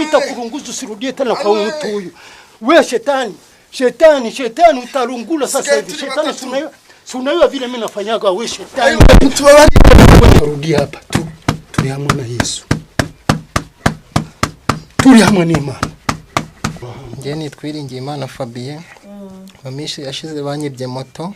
nitakurunguza usirudie tena kwa mtu huyu. Wewe shetani utalungula sasa hivi. Shetani sunaiwa vile mimi nafanyaga wewe shetani. Mtu wapi rudi hapa tu. Turi hamwe na Yesu. Turi hamwe n'Imana. Nge nitwiringiye Imana Fabien. Bamishi yashize banyibye moto.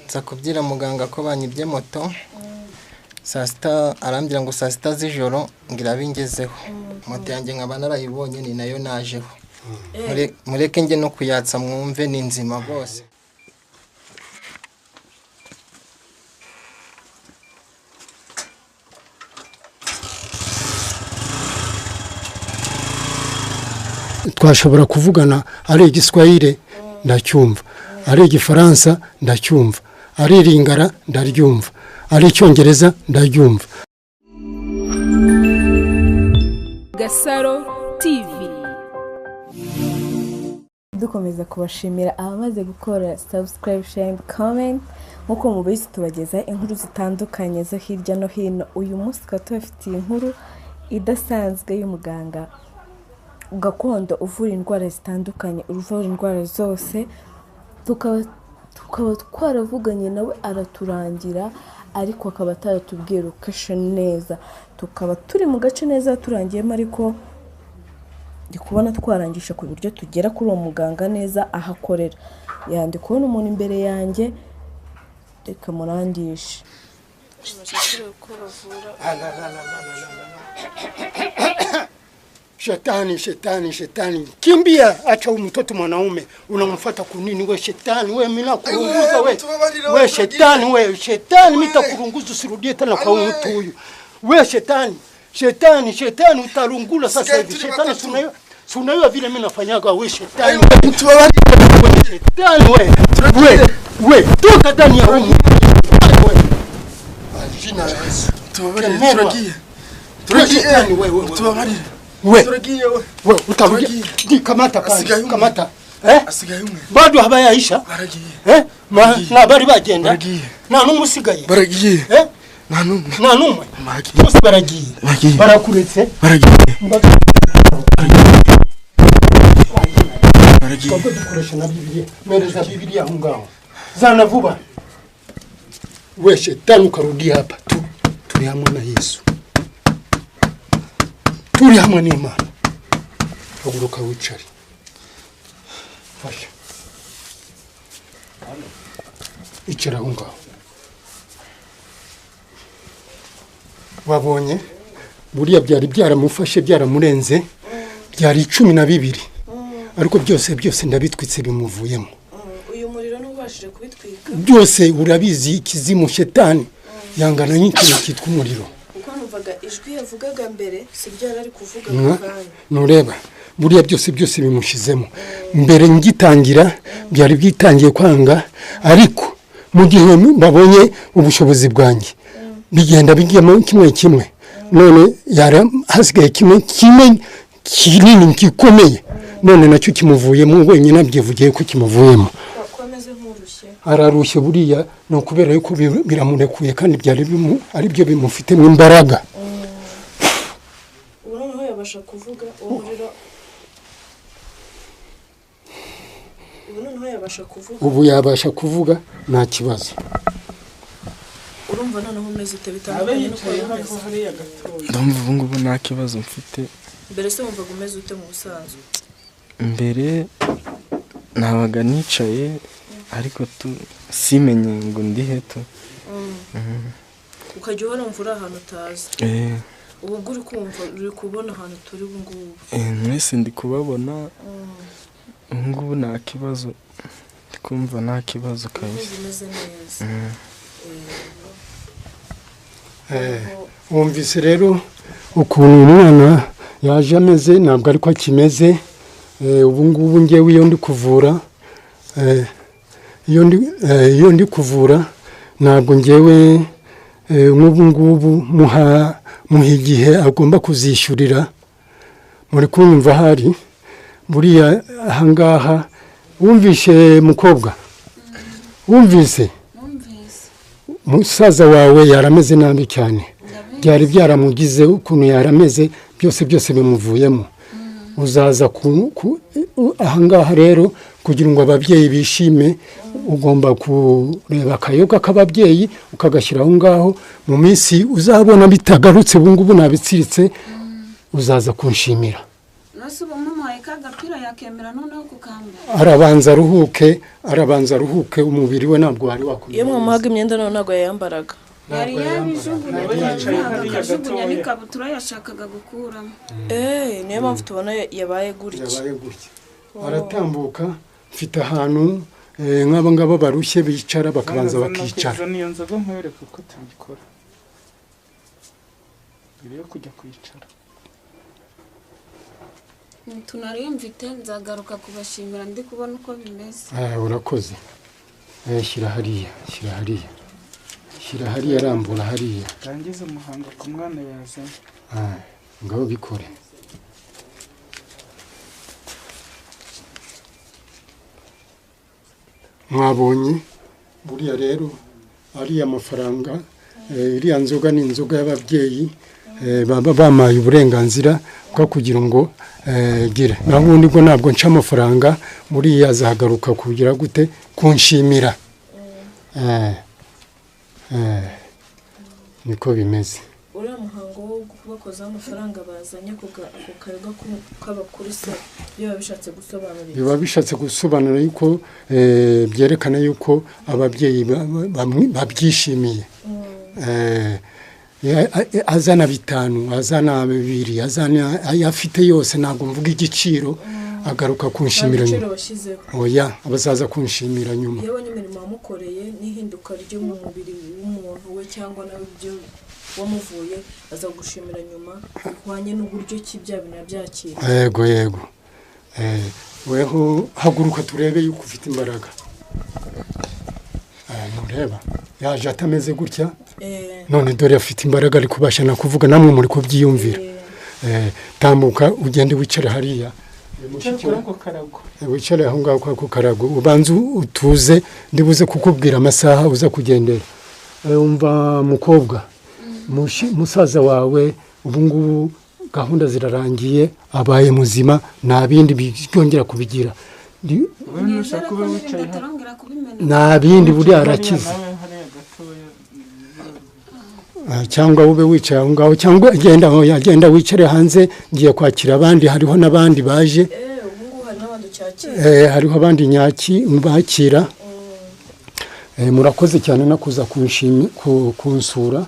Nza kubyira muganga ko banyibye moto. Sasta arambira ngo sasta z'ijoro ngira bingezeho. Moto yanjye nkaba narayibonye ni nayo najeho. Mureke nge no kuyatsa mwumve ni nzima bose. Twashobora kuvugana ari igiswahili ndacyumva, ari igifaransa ndacyumva, ari iringara ndaryumva, ari icyongereza ndaryumva. Gasaro TV. Dukomeza kubashimira abamaze gukora subscribe, share, comment nkuko mubizi tubageza inkuru zitandukanye zo hirya no hino. Uyu munsi twafitiye inkuru idasanzwe y'umuganga gakondo uvura indwara zitandukanye, uvura indwara zose. Tukaba twaravuganye nawe araturangira, ariko akaba ataratubwira ukeshe neza. Tukaba turi mu gace neza turangiyemo, ariko ndi kubona twarangisha ku buryo tugera kuri uwo muganga neza ahakorera. Yandi kubona umuntu imbere yanjye, reka murangishe. Shetani. Kimbia, acha mtoto mwanaume. Unamfuata kunini wewe shetani? Wewe mimi nakurunguza wewe. Wewe shetani, mimi nitakurunguza usirudie tena kwa mtu huyu. Wewe shetani utalungula sasa hivi. Shetani sunaiwa vile mimi nafanyaga wewe shetani. Mtu wapi Shetani wewe. Toka ndani ya huyu. Jina la Yesu. Turagie wewe. Tuwabarire. Turagie wewe utarudia. Kamata pale. Kamata. Asigaye umwe. Bado habayaisha. Baragiye. Na bari bagenda. Baragiye. Na numusigaye. Baragiye. Na numwe. Bose baragiye. Barakuretse. Baragiye. Kwa dukoresha na Biblia. Mereza Biblia aho ngaho. Zana vuba. Wewe shetani ukarudia hapa tu. Turi hamwe na Yesu. Turi hamwe n'Imana. Haguruka wicare. Fasha. Icara aho ngaho. Wabonye buriya byari byaramufashe byaramurenze byari 12 ariko byose ndabitwitse bimuvuyemo. Uyu muriro n'ubashije kubitwika Byose urabizi ikizimu shetani yangana n'ikintu cyitwa umuriro. uko numvaga ijwi yavugaga mbere sibyo yari kuvuga kandi nureba buriya byose bimushizemo. Mbere ngitangira byari byitangiye kwanga, ariko mu gihe babonye ubushobozi bwanjye bigenda bigiyemo kimwe. None yara hasigaye kimwe kinini gikomeye. None nacyo kimuvuyemo wenyine abyivugiye ko kimuvuyemo. akomeze nk'urushye. Ararushye buriya no kubera yuko biramurekuye kandi byari ari byo bimufitemo imbaraga. Ubu noneho yabasha kuvuga umuriro. Ubu yabasha kuvuga nta kibazo. Urumva noneho umeze ute bitandukanye no kwiyongeza? Ndumva ubu ngubu nta kibazo mfite. Mbere se wumvaga umeze ute mu busanzwe? Mbere nabaga nicaye ariko simenye ngo ndi heto. Ukajya uhora mvura ahantu utazi. Ubu uri kumva uri kubona ahantu turi ubu ngubu. Mwese ndi kubabona. Ubu ngubu nta kibazo. Ndikumva nta kibazo kabisa. Umeze neza. Wumvise rero ukuntu umwana yaje ameze ntabwo ariko akimeze. Ubu ngubu ngewe iyo ndi kuvura iyo ndi kuvura ntabwo ngewe nk'ubu ngubu muha igihe agomba kuzishyurira. Muri kumva hari buriya ahangaha. Wumvise mukobwa? Wumvise musaza wawe yarameze nabi cyane, byari byaramugize ukuntu yarameze byose bimuvuyemo. uzaza ahangaha rero kugira ngo ababyeyi bishime ugomba kureba akayoga k'ababyeyi ukagashyira aho ngaho mu minsi uzabona bitagarutse ubu ngubu nabitsiritse uzaza kunshimira arabanza aruhuke umubiri we ntabwo wari wakomeye iyo mwamuhaga imyenda none ntabwo yayambaraga yari yabijugunya n'ikabutura yashakaga gukuramo niyo mpamvu tubona yabaye gutya aratambuka mfite ahantu nk'aba ngaba barushye bicara bakabanza bakicara niyo nzoga nkwereka uko tubikora mbere yo kujya kwicara tunariyumvite nzagaruka kubashimira ndi kubona uko bimeze urakoze shyira hariya arambura hariya rangiza umuhango ku mwana yazanye ngaho bikore mwabonye buriya rero ariya mafaranga iriya nzoga ni inzoga y'ababyeyi baba bamaye uburenganzira bwo kugira ngo gire naho ubundi bwo ntabwo nca amafaranga buriya azagaruka kugira gute kunshimira niko bimeze uriya muhango wo kubakozaho amafaranga bazanye ku kayoga k'abakuru se biba bishatse gusobanura yuko byerekana yuko ababyeyi babyishimiye azana 5 azana 2 azana ayafite yose ntabwo mvuga igiciro agaruka kunshimira nyuma oya abazaza kunshimira nyuma yabonye imirimo wamukoreye n'ihinduka ryo mu mubiri w'umuntu we cyangwa nawe ibyo wamuvuye aza gushimira nyuma kwanye n'uburyo ki bya bintu byakira yego weho haguruka turebe yuko ufite imbaraga nureba yaje atameze gutya none dore afite imbaraga ari kubasha na kuvuga namwe muri kubyiyumvira tambuka ugende wicare hariya wicare aho ngaho kwa karago ubanze utuze ndibuze kukubwira amasaha uza kugendera umva mukobwa musaza wawe ubu ngubu gahunda zirarangiye abaye muzima nta bindi byongera kubigira nta bindi buri arakize cyangwa ube wicaye aho ngaho cyangwa agenda wicare hanze ngiye kwakira abandi hariho n'abandi baje hariho abandi nyaki bakira murakoze cyane no kuza kunsura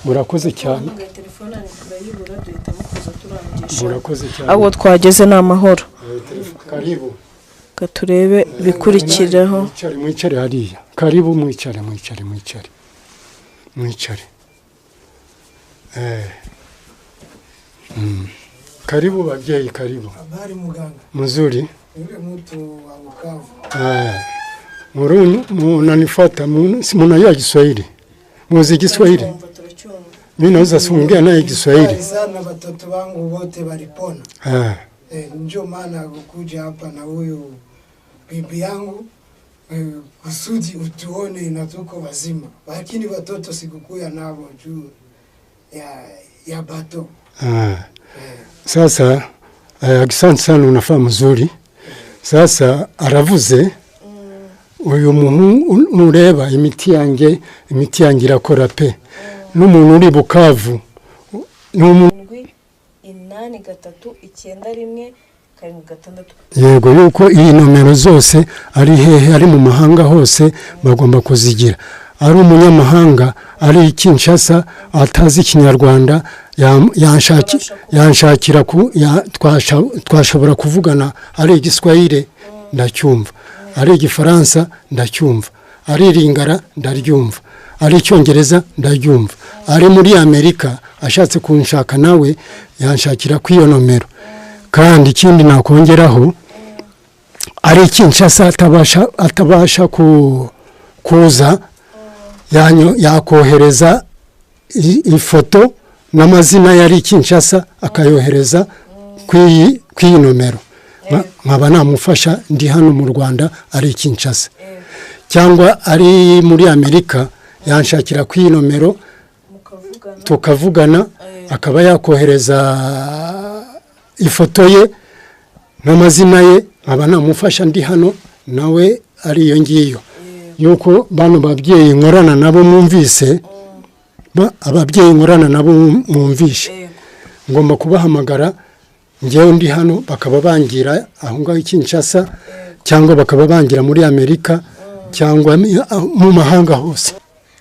murakoze cyane murakoze cyane abo twageze ni amahoro karibu turebe bikurikiraho mwicare hariya karibu mwicare karibu babyeyi karibu habari muganga mzuri yule mtu wa Bukavu munanifuata mnajua Kiswahili muzi Kiswahili mimi naweza kuongea naye Kiswahili sana watoto wangu wote walipona ndio maana kukuja hapa na huyu bibi yangu kusudi utuone na tuko wazima lakini watoto sikukuya nao juu ya bato sasa asante sana unafaa mzuri sasa aravuze uyu muntu nureba imiti yanjye irakora pe n'umuntu uri Bukavu n'umuntu 83991 yego yuko iyi nomero zose ari hehe ari mu mahanga hose bagomba kuzigira ari umunyamahanga ari Kinshasa atazi Ikinyarwanda yanshakira twashobora kuvugana ari Igiswahili ndacyumva ari Igifaransa ndacyumva ari Lingala ndaryumva ari Icyongereza ndaryumva ari muri Amerika ashatse kunshaka nawe yanshakira ku iyo nomero kandi ikindi nakongeraho ari Kinshasa atabasha kuza yakohereza ifoto n'amazina yari Kinshasa akayohereza kwi nomero nkaba namufasha ndi hano mu Rwanda ari Kinshasa cyangwa ari muri Amerika yanshakira kwi nomero tukavugana akaba yakohereza ifoto ye n'amazina ye nkaba namufasha ndi hano nawe ari iyo ngiyo yuko bano babyeyi nkorana nabo mwumvise ababyeyi nkorana nabo mwumvishe ngomba kubahamagara njyewe ndi hano bakaba bangira aho ngaho i Kinshasa cyangwa bakaba bangira muri Amerika cyangwa mu mahanga hose.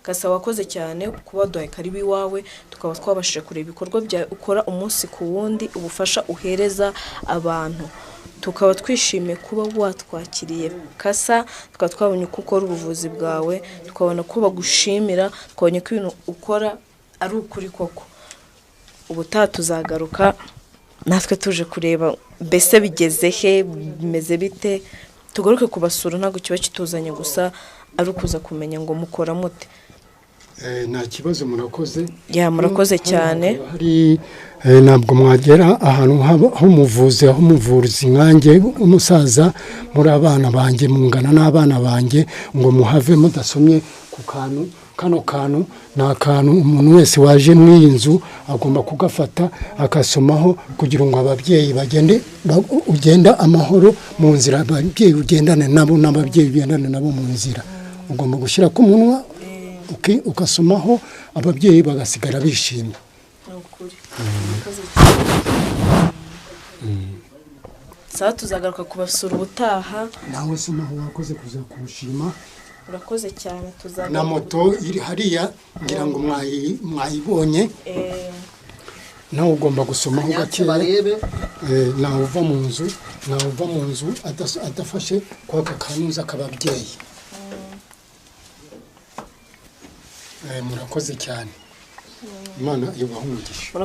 Kasa wakoze cyane kuba duhaye karibu iwawe tukaba twabashije kureba ibikorwa bya ukora umunsi ku wundi ubufasha uhereza abantu, tukaba twishimiye kuba watwakiriye Kasa, tukaba twabonye uko ukora ubuvuzi bwawe, tukabona ko bagushimira, twabonye ko ibintu ukora ari ukuri koko. Ubutaha tuzagaruka natwe tuje kureba mbese bigeze he, bimeze bite, tugaruke kubasura ntabwo kiba kituzanye gusa ari ukuza kumenya ngo mukora mute. Nta kibazo murakoze. Ya murakoze cyane. Hari ntabwo mwagera ahantu h'umuvuzi aho umuvuzi nkanjye umusaza muri abana banjye mungana n'abana banjye ngo muhave mudasomye ku kantu. Kano kantu ni akantu umuntu wese waje mu iyi nzu agomba kugafata akasomaho kugira ngo ababyeyi bagende ugenda amahoro mu nzira, ababyeyi ugendane nabo n'ababyeyi ugendane nabo mu nzira. Ugomba gushyira ku munwa ukasomaho ababyeyi bagasigara bishimye. Saa tuzagaruka kubasura ubutaha. Nawe se naho wakoze kuza kushima. Urakoze cyane tuzagaruka. Na moto iri hariya ngira ngo mwayibonye. Nawe ugomba gusomaho gakeya. Nawe uva mu nzu adafashe kwa kakanuza kababyeyi. Murakoze cyane. Imana yubaha umugisha.